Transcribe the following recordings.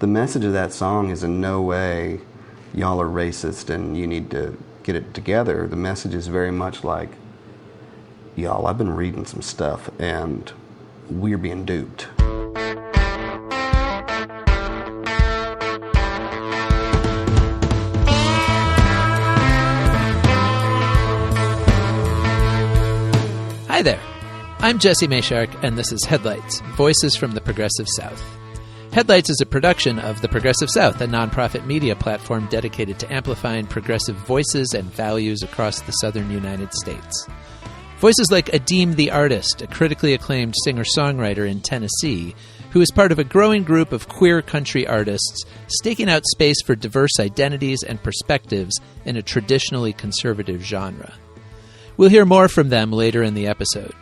the message of that song is in no way, y'all are racist and you need to get it together. The message is very much like, y'all, I've been reading some stuff and we're being duped. Hi there. I'm Jesse Mayshark, and this is Headlights, Voices from the Progressive South. Headlights is a production of The Progressive South, a nonprofit media platform dedicated to amplifying progressive voices and values across the southern United States. Voices like Adeem the Artist, a critically acclaimed singer-songwriter in Tennessee, who is part of a growing group of queer country artists staking out space for diverse identities and perspectives in a traditionally conservative genre. We'll hear more from them later in the episode.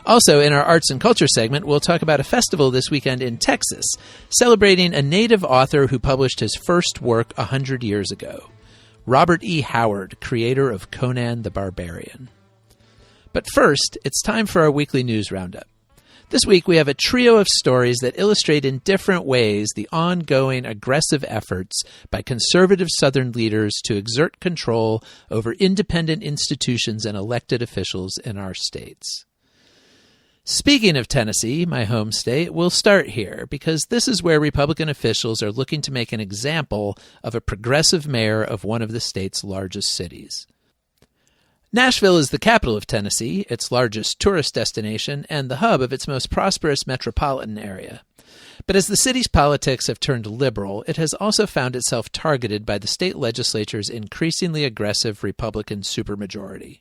Also, in our arts and culture segment, we'll talk about a festival this weekend in Texas, celebrating a native author who published his first work 100 years ago, Robert E. Howard, creator of Conan the Barbarian. But first, it's time for our weekly news roundup. This week, we have a trio of stories that illustrate in different ways the ongoing aggressive efforts by conservative Southern leaders to exert control over independent institutions and elected officials in our states. Speaking of Tennessee, my home state, we'll start here because this is where Republican officials are looking to make an example of a progressive mayor of one of the state's largest cities. Nashville is the capital of Tennessee, its largest tourist destination, and the hub of its most prosperous metropolitan area. But as the city's politics have turned liberal, it has also found itself targeted by the state legislature's increasingly aggressive Republican supermajority.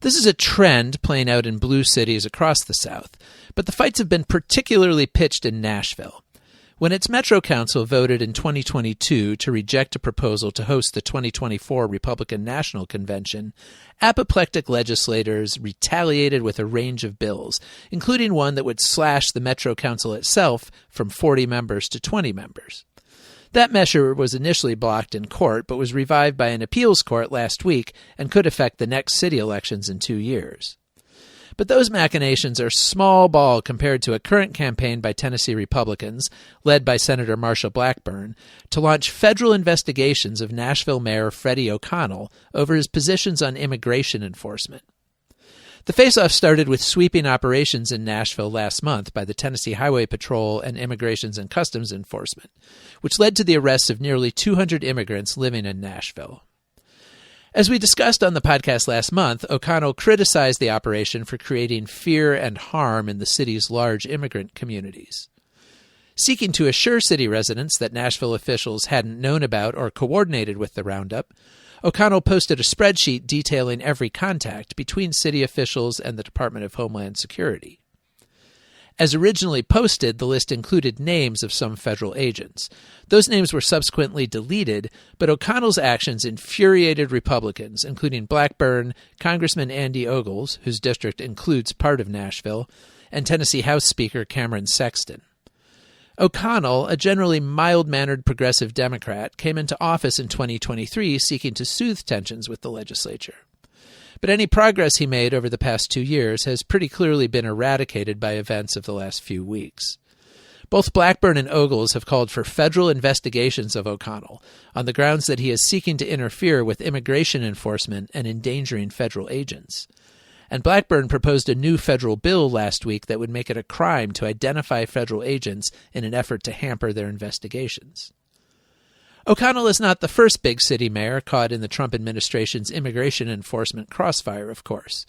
This is a trend playing out in blue cities across the South, but the fights have been particularly pitched in Nashville. When its Metro Council voted in 2022 to reject a proposal to host the 2024 Republican National Convention, apoplectic legislators retaliated with a range of bills, including one that would slash the Metro Council itself from 40 members to 20 members. That measure was initially blocked in court, but was revived by an appeals court last week and could affect the next city elections in 2 years. But those machinations are small ball compared to a current campaign by Tennessee Republicans, led by Senator Marsha Blackburn, to launch federal investigations of Nashville Mayor Freddie O'Connell over his positions on immigration enforcement. The face-off started with sweeping operations in Nashville last month by the Tennessee Highway Patrol and Immigrations and Customs Enforcement, which led to the arrests of nearly 200 immigrants living in Nashville. As we discussed on the podcast last month, O'Connell criticized the operation for creating fear and harm in the city's large immigrant communities. Seeking to assure city residents that Nashville officials hadn't known about or coordinated with the roundup, O'Connell posted a spreadsheet detailing every contact between city officials and the Department of Homeland Security. As originally posted, the list included names of some federal agents. Those names were subsequently deleted, but O'Connell's actions infuriated Republicans, including Blackburn, Congressman Andy Ogles, whose district includes part of Nashville, and Tennessee House Speaker Cameron Sexton. O'Connell, a generally mild-mannered progressive Democrat, came into office in 2023 seeking to soothe tensions with the legislature. But any progress he made over the past 2 years has pretty clearly been eradicated by events of the last few weeks. Both Blackburn and Ogles have called for federal investigations of O'Connell on the grounds that he is seeking to interfere with immigration enforcement and endangering federal agents. And Blackburn proposed a new federal bill last week that would make it a crime to identify federal agents in an effort to hamper their investigations. O'Connell is not the first big city mayor caught in the Trump administration's immigration enforcement crossfire, of course.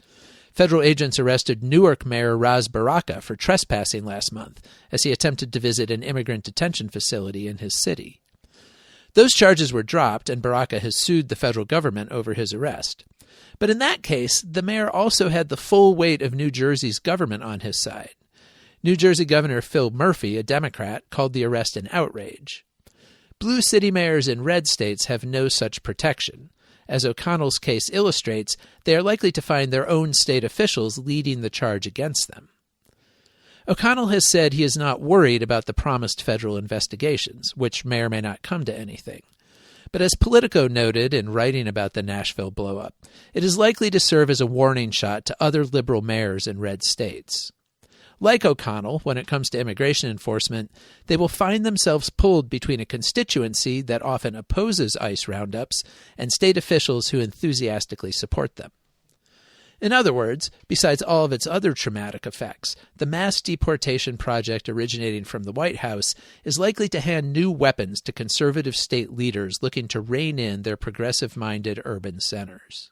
Federal agents arrested Newark Mayor Ras Baraka for trespassing last month as he attempted to visit an immigrant detention facility in his city. Those charges were dropped, and Baraka has sued the federal government over his arrest. But in that case, the mayor also had the full weight of New Jersey's government on his side. New Jersey Governor Phil Murphy, a Democrat, called the arrest an outrage. Blue city mayors in red states have no such protection. As O'Connell's case illustrates, they are likely to find their own state officials leading the charge against them. O'Connell has said he is not worried about the promised federal investigations, which may or may not come to anything. But as Politico noted in writing about the Nashville blow-up, it is likely to serve as a warning shot to other liberal mayors in red states. Like O'Connell, when it comes to immigration enforcement, they will find themselves pulled between a constituency that often opposes ICE roundups and state officials who enthusiastically support them. In other words, besides all of its other traumatic effects, the mass deportation project originating from the White House is likely to hand new weapons to conservative state leaders looking to rein in their progressive-minded urban centers.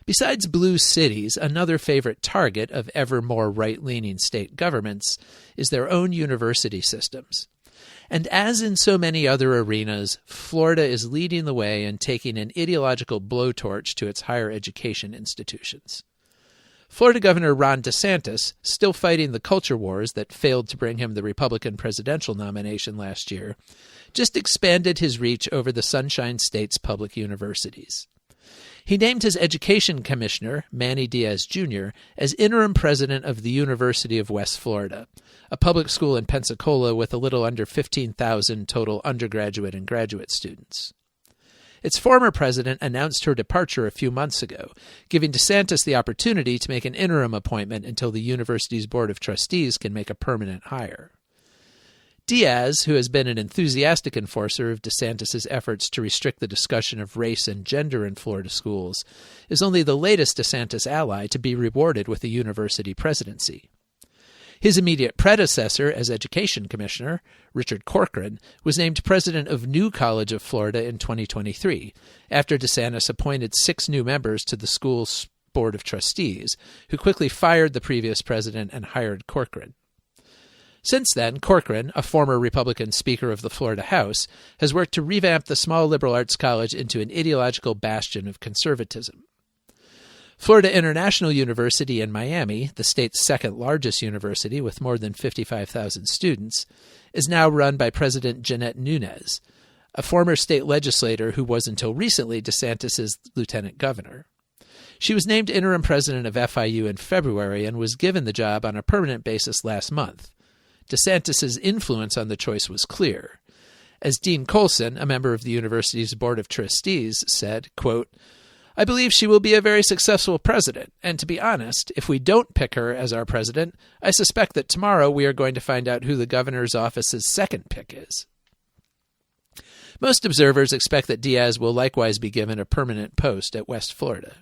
Besides blue cities, another favorite target of ever more right-leaning state governments is their own university systems. And as in so many other arenas, Florida is leading the way in taking an ideological blowtorch to its higher education institutions. Florida Governor Ron DeSantis, still fighting the culture wars that failed to bring him the Republican presidential nomination last year, just expanded his reach over the Sunshine State's public universities. He named his education commissioner, Manny Diaz Jr., as interim president of the University of West Florida, a public school in Pensacola with a little under 15,000 total undergraduate and graduate students. Its former president announced her departure a few months ago, giving DeSantis the opportunity to make an interim appointment until the university's board of trustees can make a permanent hire. Diaz, who has been an enthusiastic enforcer of DeSantis' efforts to restrict the discussion of race and gender in Florida schools, is only the latest DeSantis ally to be rewarded with a university presidency. His immediate predecessor as education commissioner, Richard Corcoran, was named president of New College of Florida in 2023, after DeSantis appointed 6 new members to the school's board of trustees, who quickly fired the previous president and hired Corcoran. Since then, Corcoran, a former Republican Speaker of the Florida House, has worked to revamp the small liberal arts college into an ideological bastion of conservatism. Florida International University in Miami, the state's second largest university with more than 55,000 students, is now run by President Jeanette Nunez, a former state legislator who was until recently DeSantis' lieutenant governor. She was named interim president of FIU in February and was given the job on a permanent basis last month. DeSantis' influence on the choice was clear. As Dean Colson, a member of the university's board of trustees, said, quote, "I believe she will be a very successful president, and to be honest, if we don't pick her as our president, I suspect that tomorrow we are going to find out who the governor's office's second pick is." Most observers expect that Diaz will likewise be given a permanent post at West Florida.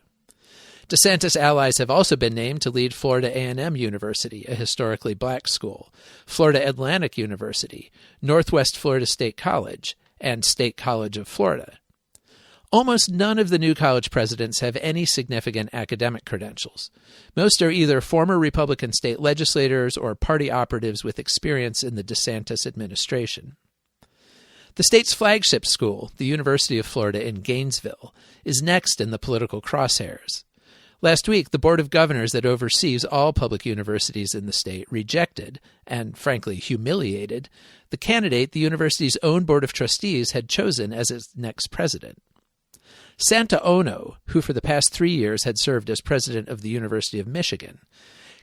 DeSantis allies have also been named to lead Florida A&M University, a historically black school, Florida Atlantic University, Northwest Florida State College, and State College of Florida. Almost none of the new college presidents have any significant academic credentials. Most are either former Republican state legislators or party operatives with experience in the DeSantis administration. The state's flagship school, the University of Florida in Gainesville, is next in the political crosshairs. Last week, the Board of Governors that oversees all public universities in the state rejected, and frankly humiliated, the candidate the university's own Board of Trustees had chosen as its next president. Santa Ono, who for the past 3 years had served as president of the University of Michigan,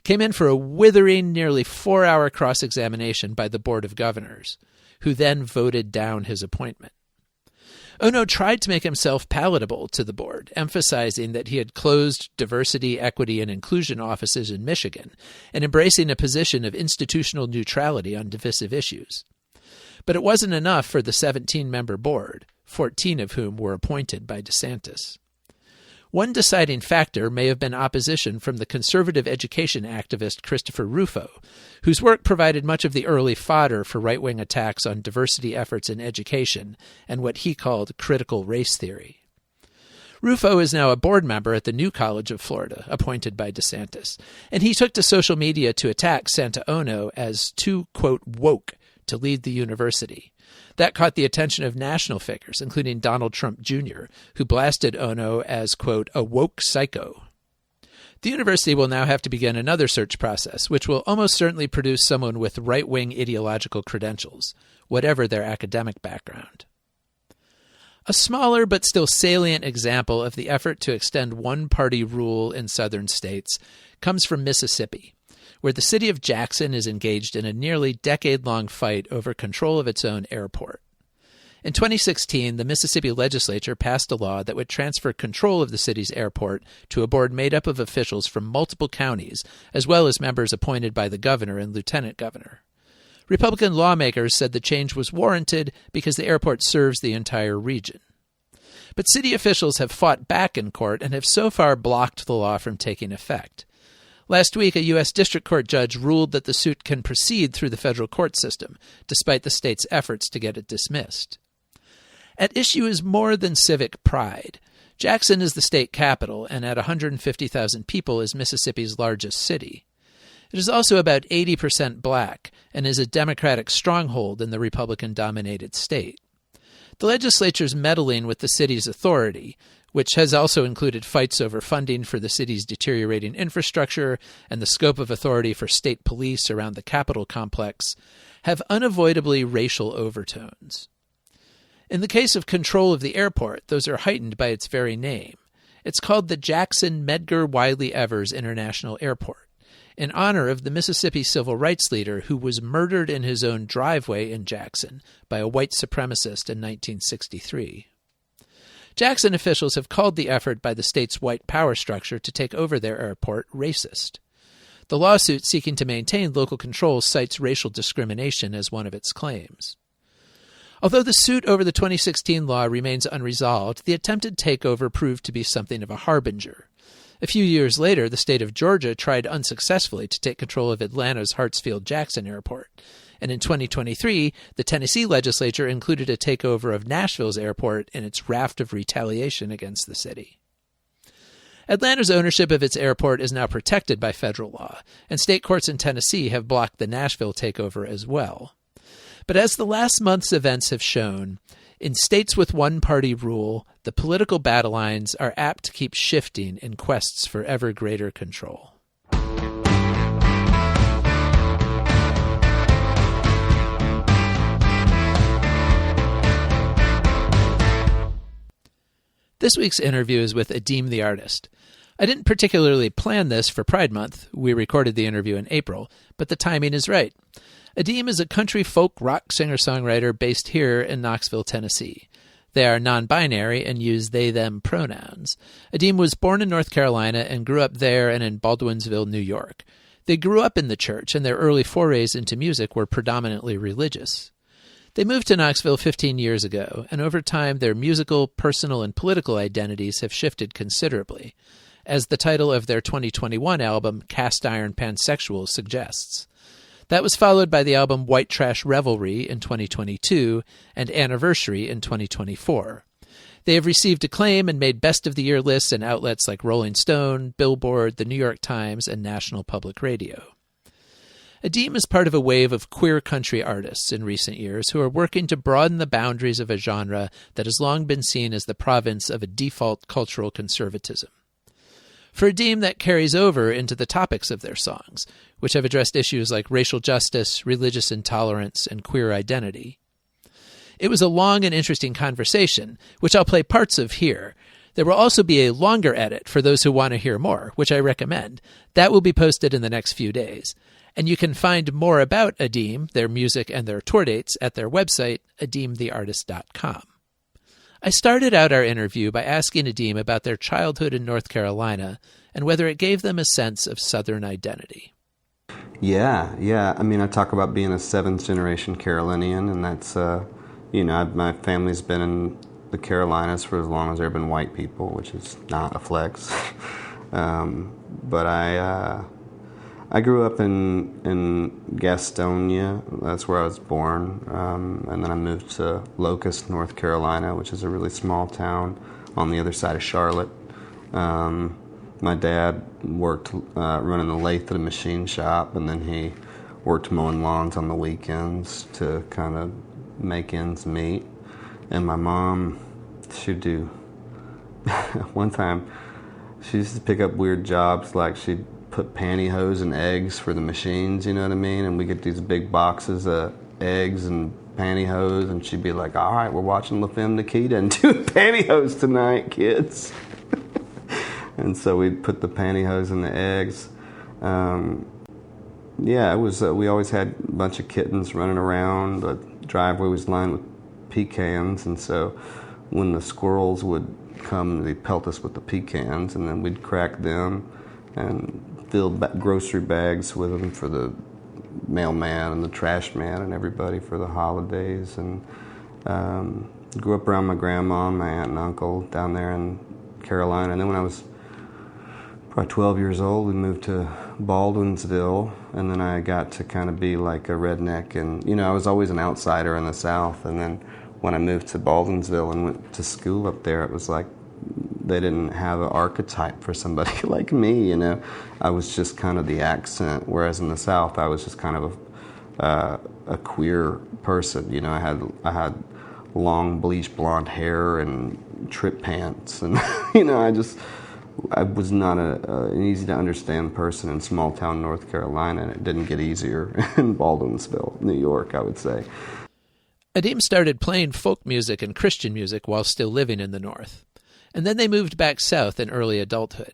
came in for a withering, nearly 4-hour cross-examination by the Board of Governors, who then voted down his appointment. Ono tried to make himself palatable to the board, emphasizing that he had closed diversity, equity, and inclusion offices in Michigan and embracing a position of institutional neutrality on divisive issues. But it wasn't enough for the 17-member board, 14 of whom were appointed by DeSantis. One deciding factor may have been opposition from the conservative education activist Christopher Rufo, whose work provided much of the early fodder for right-wing attacks on diversity efforts in education and what he called critical race theory. Rufo is now a board member at the New College of Florida, appointed by DeSantis, and he took to social media to attack Santa Ono as too, quote, woke to lead the university. That caught the attention of national figures, including Donald Trump Jr., who blasted Ono as, quote, a woke psycho. The university will now have to begin another search process, which will almost certainly produce someone with right-wing ideological credentials, whatever their academic background. A smaller but still salient example of the effort to extend one-party rule in southern states comes from Mississippi, where the city of Jackson is engaged in a nearly decade-long fight over control of its own airport. In 2016, the Mississippi legislature passed a law that would transfer control of the city's airport to a board made up of officials from multiple counties, as well as members appointed by the governor and lieutenant governor. Republican lawmakers said the change was warranted because the airport serves the entire region. But city officials have fought back in court and have so far blocked the law from taking effect. Last week, a U.S. District Court judge ruled that the suit can proceed through the federal court system, despite the state's efforts to get it dismissed. At issue is more than civic pride. Jackson is the state capital, and at 150,000 people is Mississippi's largest city. It is also about 80% black and is a Democratic stronghold in the Republican-dominated state. The legislature's meddling with the city's authority, which has also included fights over funding for the city's deteriorating infrastructure and the scope of authority for state police around the Capitol complex, have unavoidably racial overtones. In the case of control of the airport, those are heightened by its very name. It's called the Jackson Medgar Wiley Evers International Airport, in honor of the Mississippi civil rights leader who was murdered in his own driveway in Jackson by a white supremacist in 1963. Jackson officials have called the effort by the state's white power structure to take over their airport racist. The lawsuit seeking to maintain local control cites racial discrimination as one of its claims. Although the suit over the 2016 law remains unresolved, the attempted takeover proved to be something of a harbinger. A few years later, the state of Georgia tried unsuccessfully to take control of Atlanta's Hartsfield-Jackson Airport. And in 2023, the Tennessee legislature included a takeover of Nashville's airport in its raft of retaliation against the city. Atlanta's ownership of its airport is now protected by federal law, and state courts in Tennessee have blocked the Nashville takeover as well. But as the last month's events have shown, in states with one-party rule, the political battle lines are apt to keep shifting in quests for ever greater control. This week's interview is with Adeem the Artist. I didn't particularly plan this for Pride Month. We recorded the interview in April, but the timing is right. Adeem is a country folk rock singer-songwriter based here in Knoxville, Tennessee. They are non-binary and use they-them pronouns. Adeem was born in North Carolina and grew up there and in Baldwinsville, New York. They grew up in the church, and their early forays into music were predominantly religious. They moved to Knoxville 15 years ago, and over time their musical, personal, and political identities have shifted considerably, as the title of their 2021 album, Cast Iron Pansexual, suggests. That was followed by the album White Trash Revelry in 2022 and Anniversary in 2024. They have received acclaim and made Best of the Year lists in outlets like Rolling Stone, Billboard, the New York Times, and National Public Radio. Adeem is part of a wave of queer country artists in recent years who are working to broaden the boundaries of a genre that has long been seen as the province of a default cultural conservatism. For Adeem, that carries over into the topics of their songs, which have addressed issues like racial justice, religious intolerance, and queer identity. It was a long and interesting conversation, which I'll play parts of here. There will also be a longer edit for those who want to hear more, which I recommend. That will be posted in the next few days. And you can find more about Adeem, their music, and their tour dates at their website, adeemtheartist.com. I started out our interview by asking Adeem about their childhood in North Carolina and whether it gave them a sense of Southern identity. Yeah. I mean, I talk about being a seventh-generation Carolinian, and that's, my family's been in the Carolinas for as long as there have been white people, which is not a flex. But I grew up in Gastonia. That's where I was born. And then I moved to Locust, North Carolina, which is a really small town on the other side of Charlotte. My dad worked running the lathe at a machine shop, and then he worked mowing lawns on the weekends to kind of make ends meet. And my mom, she'd do, one time, she used to pick up weird jobs, like she'd put pantyhose and eggs for the machines, you know what I mean? And we get these big boxes of eggs and pantyhose, and she'd be like, all right, we're watching La Femme Nikita and doing pantyhose tonight, kids. And so we'd put the pantyhose in the eggs. It was, we always had a bunch of kittens running around. The driveway was lined with pecans, and so when the squirrels would come, they'd pelt us with the pecans, and then we'd crack them and fill grocery bags with them for the mailman and the trash man and everybody for the holidays. And grew up around my grandma and my aunt and uncle down there in Carolina. And then when I was probably 12 years old, we moved to Baldwinsville, and then I got to kind of be like a redneck. And, you know, I was always an outsider in the South. And then when I moved to Baldwinsville and went to school up there, it was like they didn't have an archetype for somebody like me, you know. I was just kind of the accent, whereas in the South I was just kind of a queer person, you know. I had long bleached blonde hair and trip pants, and you know, I was not an easy to understand person in small town North Carolina, and it didn't get easier in Baldwinsville, New York, I would say. Adeem started playing folk music and Christian music while still living in the North, and then they moved back south in early adulthood.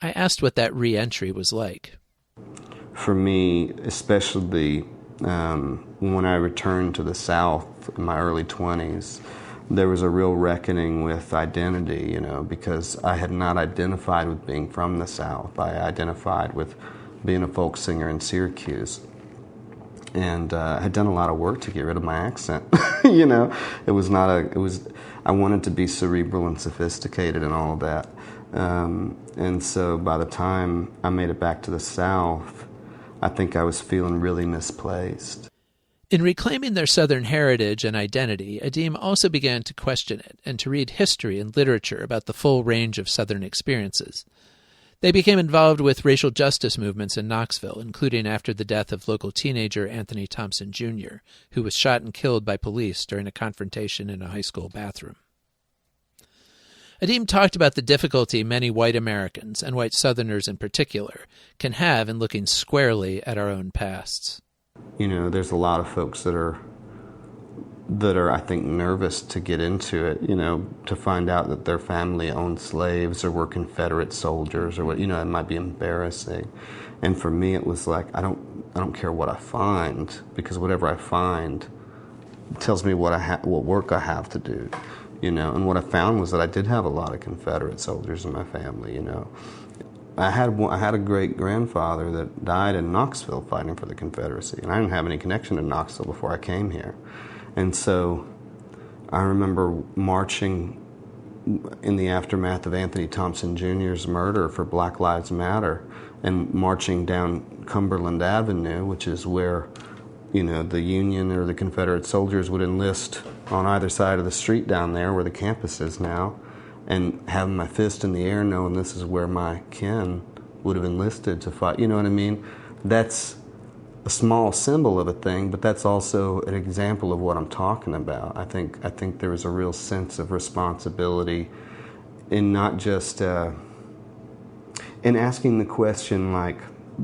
I asked what that re-entry was like. For me, especially when I returned to the South in my early 20s, there was a real reckoning with identity, you know, because I had not identified with being from the South. I identified with being a folk singer in Syracuse. And I had done a lot of work to get rid of my accent. You know, I wanted to be cerebral and sophisticated and all of that. And so by the time I made it back to the South, I think I was feeling really misplaced. In reclaiming their Southern heritage and identity, Adeem also began to question it and to read history and literature about the full range of Southern experiences. They became involved with racial justice movements in Knoxville, including after the death of local teenager Anthony Thompson Jr., who was shot and killed by police during a confrontation in a high school bathroom. Adeem talked about the difficulty many white Americans, and white Southerners in particular, can have in looking squarely at our own pasts. You know, there's a lot of folks that are, I think, nervous to get into it, you know, to find out that their family owned slaves or were Confederate soldiers or what, you know, it might be embarrassing. And for me, it was like, I don't care what I find, because whatever I find tells me what work I have to do, you know. And what I found was that I did have a lot of Confederate soldiers in my family, you know. I had a great-grandfather that died in Knoxville fighting for the Confederacy, and I didn't have any connection to Knoxville before I came here. And so I remember marching in the aftermath of Anthony Thompson Jr.'s murder for Black Lives Matter, and marching down Cumberland Avenue, which is where, you know, the Union or the Confederate soldiers would enlist on either side of the street down there where the campus is now, and having my fist in the air knowing this is where my kin would have enlisted to fight. You know what I mean? That's a small symbol of a thing, but that's also an example of what I'm talking about. I think there was a real sense of responsibility in not just in asking the question, like,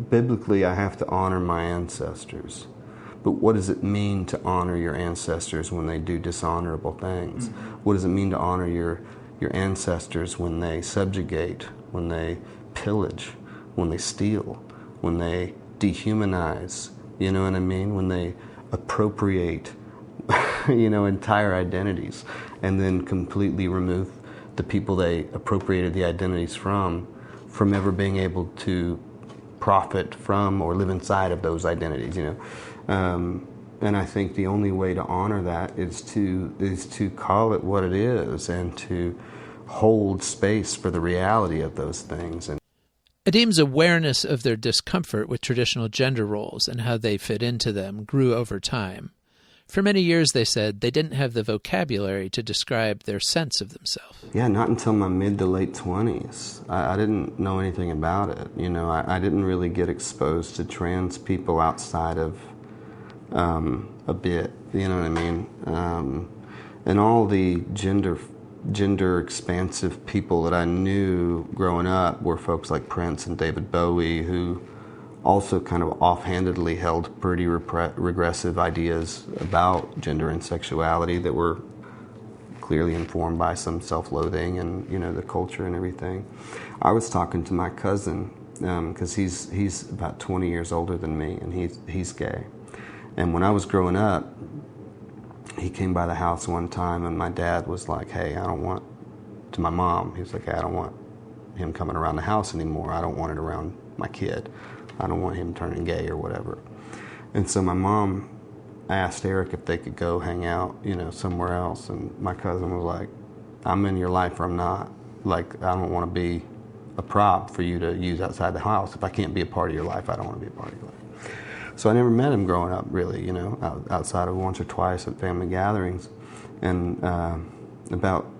biblically I have to honor my ancestors, but what does it mean to honor your ancestors when they do dishonorable things? What does it mean to honor your ancestors when they subjugate, when they pillage, when they steal, when they dehumanize, you know what I mean? When they appropriate, you know, entire identities, and then completely remove the people they appropriated the identities from ever being able to profit from or live inside of those identities, you know. And I think the only way to honor that is to call it what it is and to hold space for the reality of those things. And Adeem's awareness of their discomfort with traditional gender roles and how they fit into them grew over time. For many years, they said, they didn't have the vocabulary to describe their sense of themselves. Yeah, not until my mid to late 20s. I didn't know anything about it. You know, I didn't really get exposed to trans people outside of a bit, you know what I mean? And all the gender expansive people that I knew growing up were folks like Prince and David Bowie, who also kind of offhandedly held pretty regressive ideas about gender and sexuality that were clearly informed by some self-loathing and, you know, the culture and everything. I was talking to my cousin, because he's about 20 years older than me, and he's gay. And when I was growing up, he came by the house one time, and my dad was like, hey, to my mom, he was like, hey, I don't want him coming around the house anymore. I don't want it around my kid. I don't want him turning gay or whatever. And so my mom asked Eric if they could go hang out, somewhere else. And my cousin was like, I'm in your life or I'm not. Like, I don't want to be a prop for you to use outside the house. If I can't be a part of your life, I don't want to be a part of your life. So I never met him growing up, really, outside of once or twice at family gatherings. And about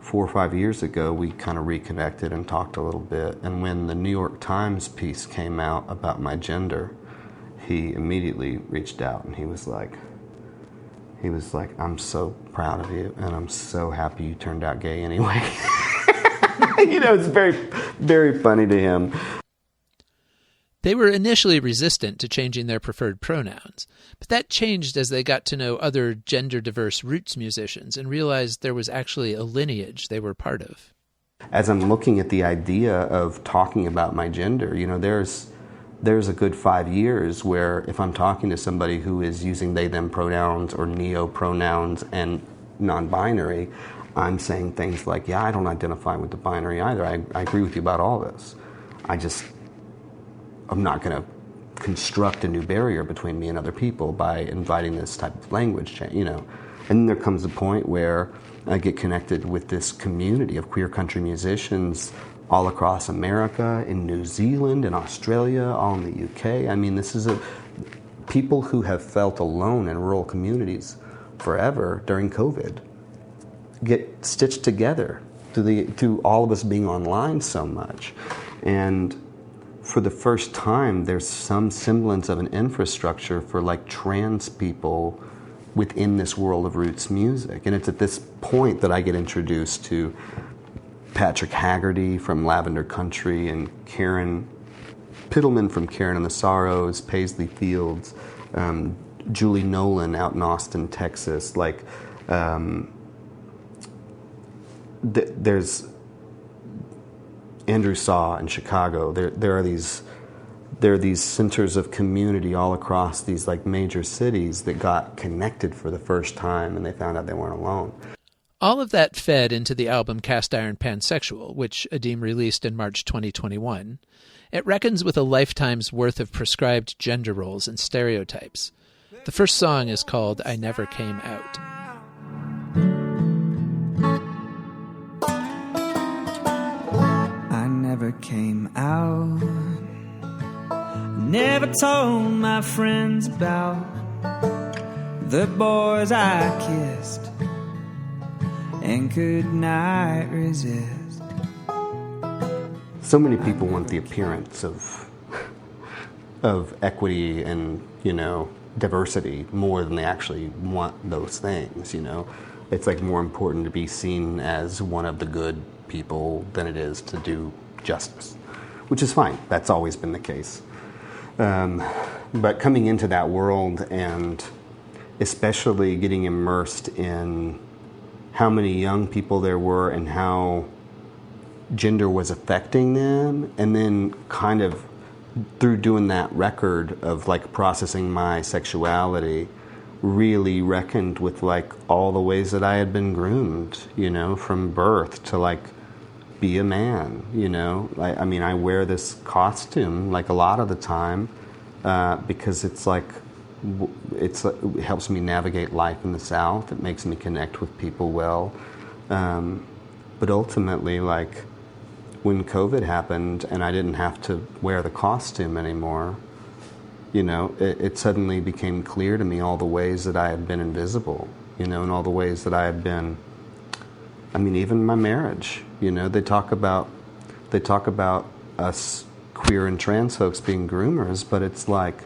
4 or 5 years ago, we kind of reconnected and talked a little bit. And when the New York Times piece came out about my gender, he immediately reached out and he was like, I'm so proud of you, and I'm so happy you turned out gay anyway. It's very, very funny to him. They were initially resistant to changing their preferred pronouns, but that changed as they got to know other gender-diverse roots musicians and realized there was actually a lineage they were part of. As I'm looking at the idea of talking about my gender, there's a good 5 years where if I'm talking to somebody who is using they, them pronouns or neo-pronouns and non-binary, I'm saying things like, yeah, I don't identify with the binary either. I agree with you about all this. I'm not going to construct a new barrier between me and other people by inviting this type of language change, And then there comes a point where I get connected with this community of queer country musicians all across America, in New Zealand, in Australia, all in the UK. I mean, this is people who have felt alone in rural communities forever during COVID get stitched together through all of us being online so much. And for the first time, there's some semblance of an infrastructure for like trans people within this world of roots music. And it's at this point that I get introduced to Patrick Haggerty from Lavender Country and Karen Pittleman from Karen and the Sorrows, Paisley Fields, Julie Nolan out in Austin, Texas. There's Andrew Saw in Chicago. There are these centers of community all across these like major cities that got connected for the first time, and they found out they weren't alone. All of that fed into the album Cast Iron Pansexual, which Adeem released in March 2021. It reckons with a lifetime's worth of prescribed gender roles and stereotypes. The first song is called I Never Came Out. I never came out, never told my friends about the boys I kissed and could not resist. So many people want the appearance of equity and, diversity more than they actually want those things, It's like more important to be seen as one of the good people than it is to do justice, which is fine. That's always been the case. But coming into that world and especially getting immersed in how many young people there were and how gender was affecting them, and then kind of through doing that record of like processing my sexuality, really reckoned with like all the ways that I had been groomed, from birth to like be a man, I mean, I wear this costume like a lot of the time because it's like, it helps me navigate life in the South. It makes me connect with people well. But ultimately, like, when COVID happened and I didn't have to wear the costume anymore, it suddenly became clear to me all the ways that I had been invisible, and all the ways that I had been, even my marriage, they talk about us queer and trans folks being groomers, but it's like,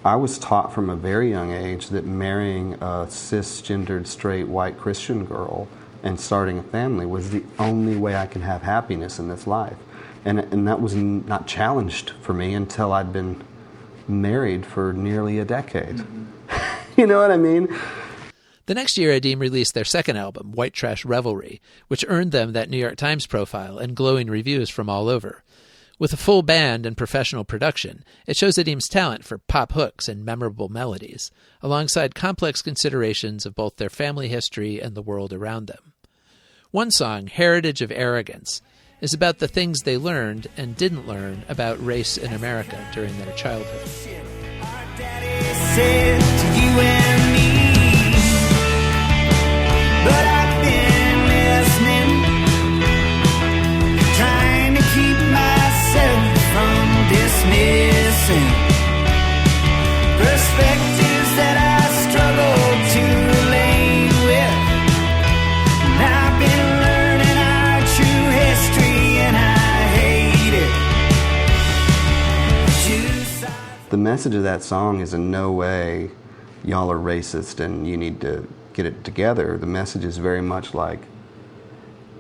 I was taught from a very young age that marrying a cisgendered, straight, white Christian girl and starting a family was the only way I can have happiness in this life. And that was not challenged for me until I'd been married for nearly a decade. Mm-hmm. You know what I mean? The next year, Adeem released their second album, White Trash Revelry, which earned them that New York Times profile and glowing reviews from all over. With a full band and professional production, it shows Adeem's talent for pop hooks and memorable melodies, alongside complex considerations of both their family history and the world around them. One song, Heritage of Arrogance, is about the things they learned and didn't learn about race in America during their childhood. Our daddy said to you and me, but I've been listening, trying to keep myself from dismissing perspectives that I struggle to relate with. And I've been learning our true history and I hate it. The message of that song is in no way, y'all are racist and you need to get it together. The message is very much like,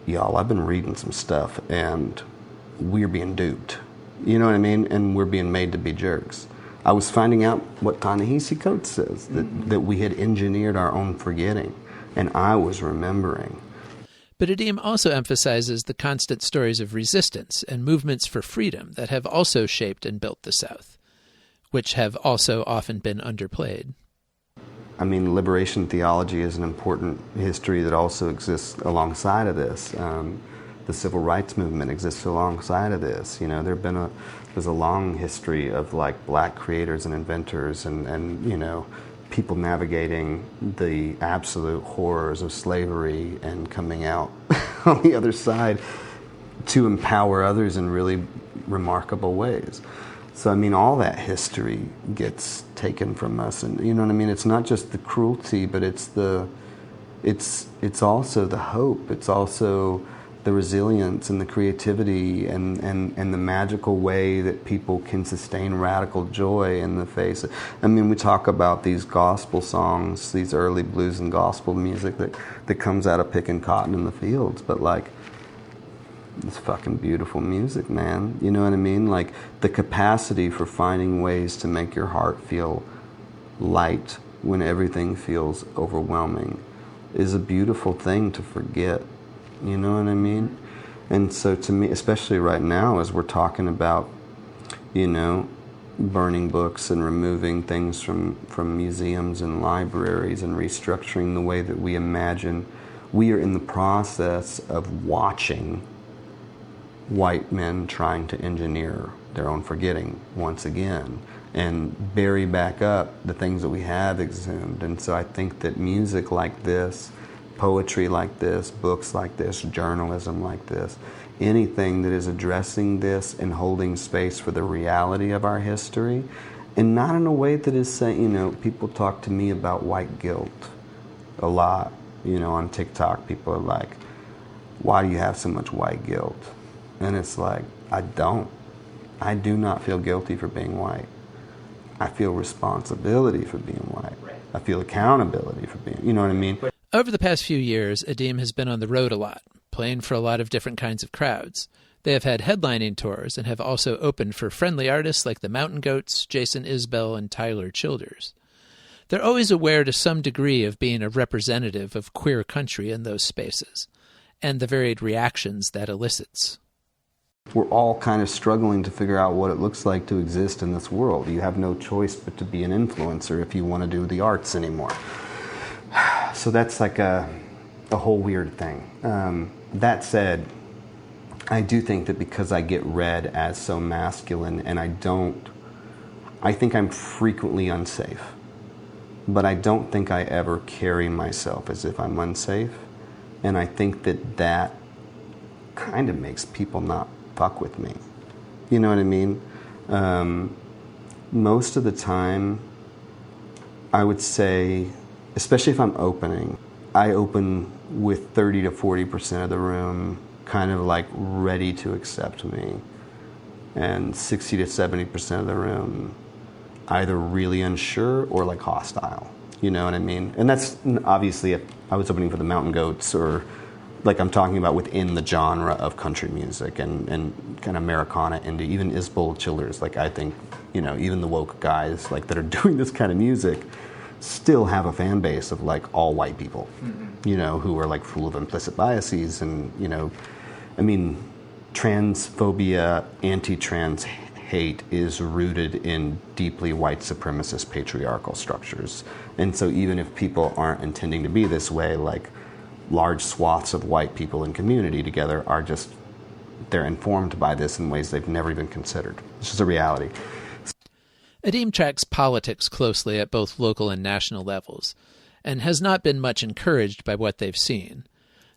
y'all, I've been reading some stuff and we're being duped. You know what I mean? And we're being made to be jerks. I was finding out what Ta-Nehisi Coates says, that we had engineered our own forgetting, and I was remembering. But Adeem also emphasizes the constant stories of resistance and movements for freedom that have also shaped and built the South, which have also often been underplayed. I mean, liberation theology is an important history that also exists alongside of this. The civil rights movement exists alongside of this. You know, there's a long history of like black creators and inventors and you know, people navigating the absolute horrors of slavery and coming out on the other side to empower others in really remarkable ways. So I mean, all that history gets taken from us, and you know what I mean. It's not just the cruelty, but it's also the hope. It's also the resilience and the creativity and the magical way that people can sustain radical joy in the face. I mean, we talk about these gospel songs, these early blues and gospel music that comes out of picking cotton in the fields, but like, it's fucking beautiful music, man. You know what I mean? Like, the capacity for finding ways to make your heart feel light when everything feels overwhelming is a beautiful thing to forget. You know what I mean? And so to me, especially right now, as we're talking about, you know, burning books and removing things from museums and libraries and restructuring the way that we imagine, we are in the process of watching white men trying to engineer their own forgetting once again and bury back up the things that we have exhumed. And so I think that music like this, poetry like this, books like this, journalism like this, anything that is addressing this and holding space for the reality of our history, and not in a way that is saying, you know, people talk to me about white guilt a lot. You know, on TikTok, people are like, why do you have so much white guilt? And it's like, I do not feel guilty for being white. I feel responsibility for being white. I feel accountability for being, you know what I mean? Over the past few years, Adeem has been on the road a lot, playing for a lot of different kinds of crowds. They have had headlining tours and have also opened for friendly artists like the Mountain Goats, Jason Isbell, and Tyler Childers. They're always aware to some degree of being a representative of queer country in those spaces, and the varied reactions that elicits. We're all kind of struggling to figure out what it looks like to exist in this world. You have no choice but to be an influencer if you want to do the arts anymore. So that's like a whole weird thing. That said, I do think that because I get read as so masculine, and I think I'm frequently unsafe. But I don't think I ever carry myself as if I'm unsafe. And I think that kind of makes people not fuck with me. You know what I mean? Most of the time, I would say, especially if I'm opening, I open with 30 to 40% of the room kind of like ready to accept me, and 60 to 70% of the room either really unsure or like hostile. You know what I mean? And that's obviously if I was opening for the Mountain Goats, or like I'm talking about within the genre of country music and kind of Americana, indie, even Isbell Childers. Like, I think, you know, even the woke guys like that are doing this kind of music still have a fan base of like all white people, you know, who are like full of implicit biases. And, you know, I mean, transphobia, anti-trans hate is rooted in deeply white supremacist patriarchal structures. And so even if people aren't intending to be this way, like large swaths of white people in community together are just, they're informed by this in ways they've never even considered. It's just a reality. Adeem tracks politics closely at both local and national levels, and has not been much encouraged by what they've seen,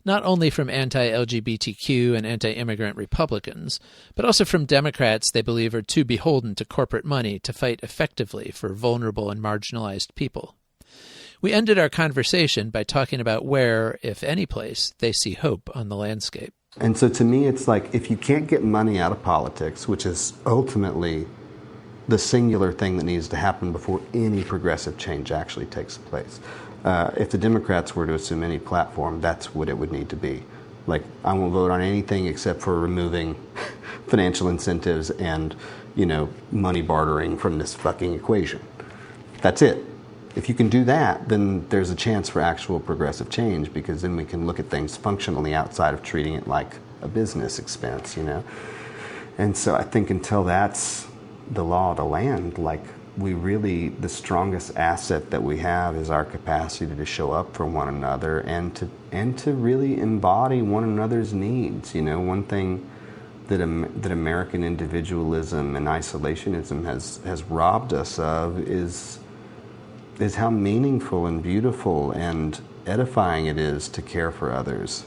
not only from anti-LGBTQ and anti-immigrant Republicans, but also from Democrats they believe are too beholden to corporate money to fight effectively for vulnerable and marginalized people. We ended our conversation by talking about where, if any place, they see hope on the landscape. And so to me, it's like, if you can't get money out of politics, which is ultimately the singular thing that needs to happen before any progressive change actually takes place. If the Democrats were to assume any platform, that's what it would need to be. Like, I won't vote on anything except for removing financial incentives and, money bartering from this fucking equation. That's it. If you can do that, then there's a chance for actual progressive change, because then we can look at things functionally outside of treating it like a business expense, And so I think until that's the law of the land, like, the strongest asset that we have is our capacity to show up for one another and to really embody one another's needs. One thing that American individualism and isolationism has robbed us of is how meaningful and beautiful and edifying it is to care for others.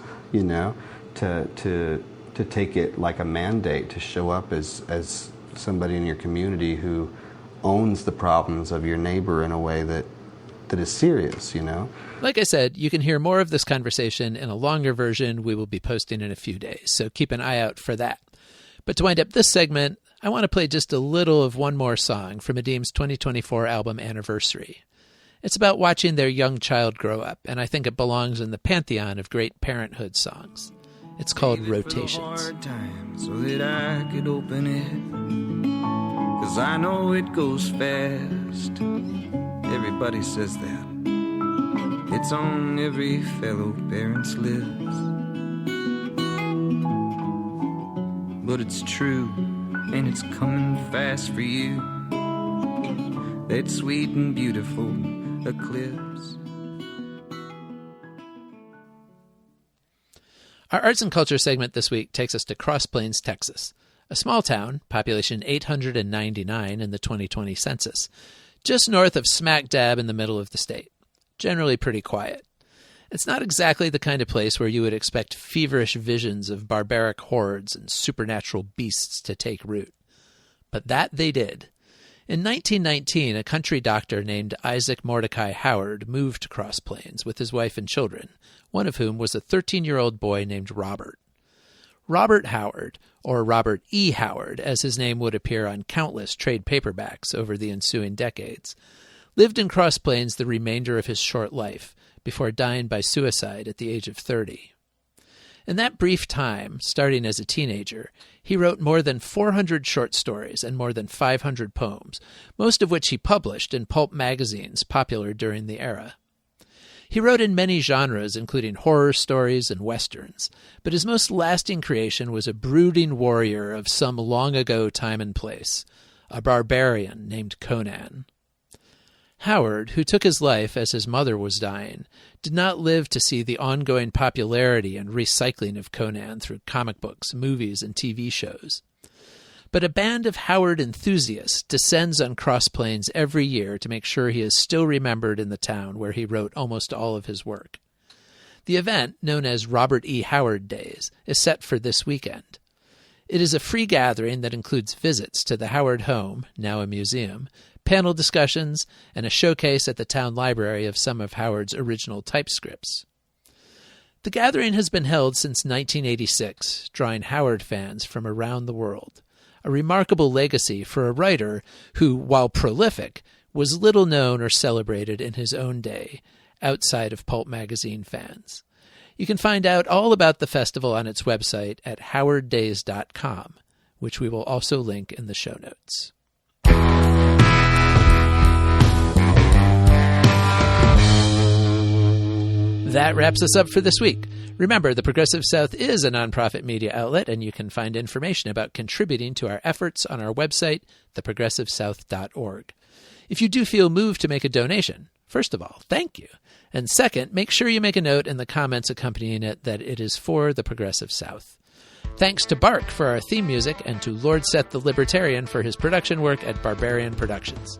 To take it like a mandate to show up as somebody in your community who owns the problems of your neighbor in a way that is serious, Like I said, you can hear more of this conversation in a longer version we will be posting in a few days, so keep an eye out for that. But to wind up this segment, I want to play just a little of one more song from Adeem's 2024 album Anniversary. It's about watching their young child grow up, and I think it belongs in the pantheon of great parenthood songs. It's called Rotations. So that I could open it, 'cause I know it goes fast. Everybody says that. It's on every fellow parent's lips. But it's true, and it's coming fast for you. That sweet and beautiful eclipse. Our arts and culture segment this week takes us to Cross Plains, Texas, a small town, population 899 in the 2020 census, just north of smack dab in the middle of the state. Generally pretty quiet. It's not exactly the kind of place where you would expect feverish visions of barbaric hordes and supernatural beasts to take root. But that they did. In 1919, a country doctor named Isaac Mordecai Howard moved to Cross Plains with his wife and children, one of whom was a 13-year-old boy named Robert. Robert Howard, or Robert E. Howard, as his name would appear on countless trade paperbacks over the ensuing decades, lived in Cross Plains the remainder of his short life, before dying by suicide at the age of 30. In that brief time, starting as a teenager, he wrote more than 400 short stories and more than 500 poems, most of which he published in pulp magazines popular during the era. He wrote in many genres, including horror stories and westerns, but his most lasting creation was a brooding warrior of some long ago time and place, a barbarian named Conan. Howard, who took his life as his mother was dying, did not live to see the ongoing popularity and recycling of Conan through comic books, movies, and TV shows. But a band of Howard enthusiasts descends on Cross Plains every year to make sure he is still remembered in the town where he wrote almost all of his work. The event, known as Robert E. Howard Days, is set for this weekend. It is a free gathering that includes visits to the Howard home, now a museum, panel discussions, and a showcase at the town library of some of Howard's original typescripts. The gathering has been held since 1986, drawing Howard fans from around the world, a remarkable legacy for a writer who, while prolific, was little known or celebrated in his own day, outside of pulp magazine fans. You can find out all about the festival on its website at howarddays.com, which we will also link in the show notes. That wraps us up for this week. Remember, the Progressive South is a nonprofit media outlet, and you can find information about contributing to our efforts on our website, theprogressivesouth.org. If you do feel moved to make a donation, first of all, thank you. And second, make sure you make a note in the comments accompanying it that it is for the Progressive South. Thanks to Bark for our theme music and to Lord Seth the Libertarian for his production work at Barbarian Productions.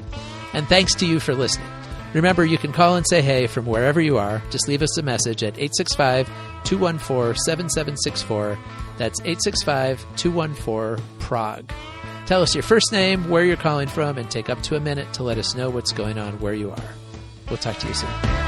And thanks to you for listening. Remember, you can call and say hey from wherever you are. Just leave us a message at 865-214-7764. That's 865-214-PROG. Tell us your first name, where you're calling from, and take up to a minute to let us know what's going on where you are. We'll talk to you soon.